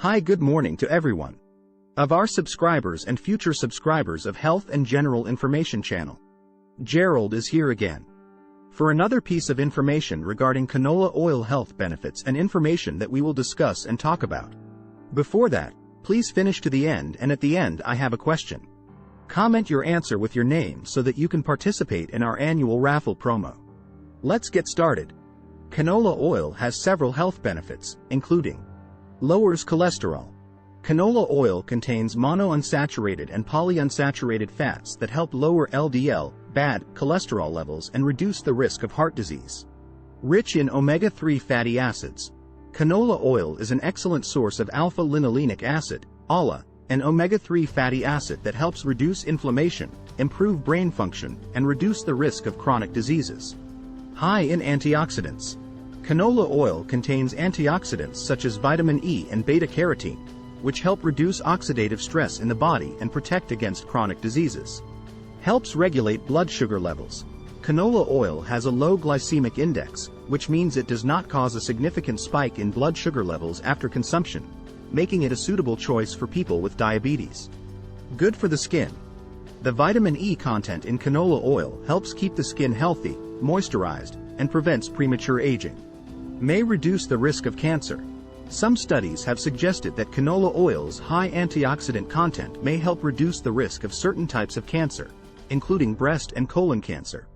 Hi, good morning to everyone of our subscribers and future subscribers of Health and General Information Channel. Gerald is here again for another piece of information regarding canola oil health benefits and information that we will discuss and talk about. Before that, please finish to the end, and at the end I have a question. Comment your answer with your name so that you can participate in our annual raffle promo. Let's get started. Canola oil has several health benefits, including lowers cholesterol. Canola oil contains monounsaturated and polyunsaturated fats that help lower LDL, bad cholesterol levels, and reduce the risk of heart disease. Rich in omega-3 fatty acids. Canola oil is an excellent source of alpha-linolenic acid, ALA, an omega-3 fatty acid that helps reduce inflammation, improve brain function, and reduce the risk of chronic diseases. High in antioxidants. Canola oil contains antioxidants such as vitamin E and beta-carotene, which help reduce oxidative stress in the body and protect against chronic diseases. Helps regulate blood sugar levels. Canola oil has a low glycemic index, which means it does not cause a significant spike in blood sugar levels after consumption, making it a suitable choice for people with diabetes. Good for the skin. The vitamin E content in canola oil helps keep the skin healthy, moisturized, and prevents premature aging. May reduce the risk of cancer. Some studies have suggested that canola oil's high antioxidant content may help reduce the risk of certain types of cancer, including breast and colon cancer.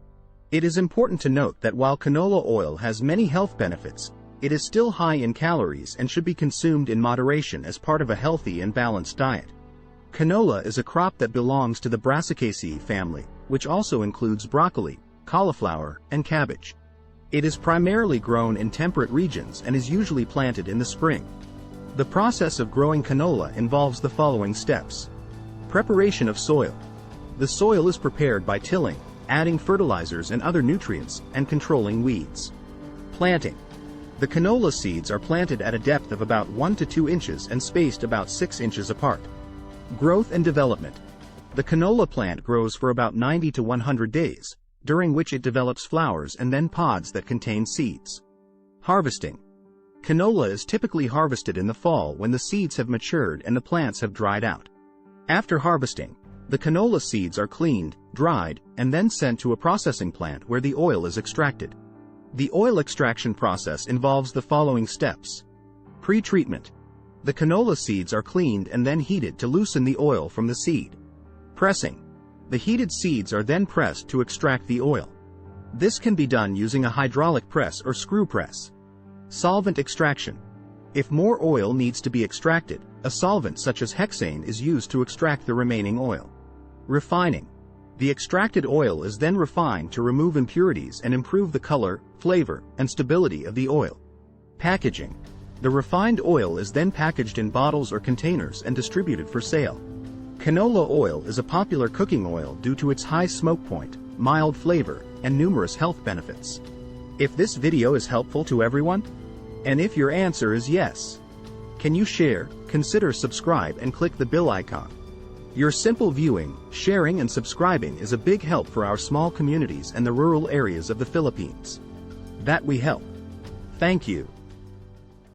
It is important to note that while canola oil has many health benefits, it is still high in calories and should be consumed in moderation as part of a healthy and balanced diet. Canola is a crop that belongs to the Brassicaceae family, which also includes broccoli, cauliflower, and cabbage. It is primarily grown in temperate regions and is usually planted in the spring. The process of growing canola involves the following steps. Preparation of soil. The soil is prepared by tilling, adding fertilizers and other nutrients, and controlling weeds. Planting. The canola seeds are planted at a depth of about 1 to 2 inches and spaced about 6 inches apart. Growth and development. The canola plant grows for about 90 to 100 days, during which it develops flowers and then pods that contain seeds. Harvesting. Canola is typically harvested in the fall when the seeds have matured and the plants have dried out. After harvesting, the canola seeds are cleaned, dried, and then sent to a processing plant where the oil is extracted. The oil extraction process involves the following steps. Pre-treatment. The canola seeds are cleaned and then heated to loosen the oil from the seed. Pressing. The heated seeds are then pressed to extract the oil. This can be done using a hydraulic press or screw press. Solvent extraction. If more oil needs to be extracted, a solvent such as hexane is used to extract the remaining oil. Refining. The extracted oil is then refined to remove impurities and improve the color, flavor, and stability of the oil. Packaging. The refined oil is then packaged in bottles or containers and distributed for sale. Canola oil is a popular cooking oil due to its high smoke point, mild flavor, and numerous health benefits. If this video is helpful to everyone, and if your answer is yes, can you share, consider subscribe and click the bell icon. Your simple viewing, sharing and subscribing is a big help for our small communities and the rural areas of the Philippines that we help. Thank you.